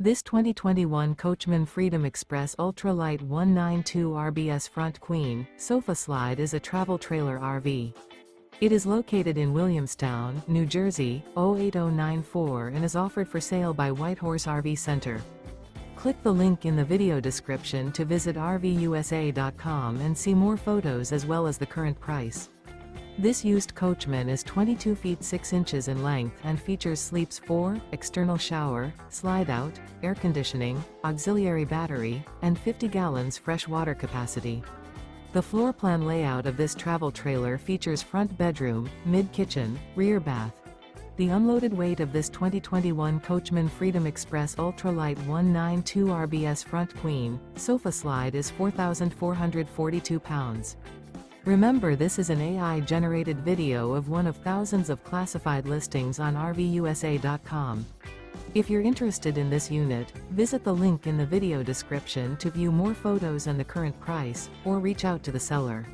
This 2021 Coachmen Freedom Express Ultra Lite 192 RBS Front Queen Sofa Slide is a travel trailer RV. It is located in Williamstown, New Jersey, 08094 and is offered for sale by Whitehorse RV Center. Click the link in the video description to visit RVUSA.com and see more photos as well as the current price. This used coachman is 22 feet 6 inches in length and features sleeps 4, external shower, slide-out, air conditioning, auxiliary battery, and 50 gallons fresh water capacity. The floor plan layout of this travel trailer features front bedroom, mid-kitchen, rear bath. The unloaded weight of this 2021 Coachmen Freedom Express Ultra Lite 192 RBS Front Queen Sofa Slide is 4,442 pounds. Remember, this is an AI-generated video of one of thousands of classified listings on RVUSA.com. If you're interested in this unit, visit the link in the video description to view more photos and the current price, or reach out to the seller.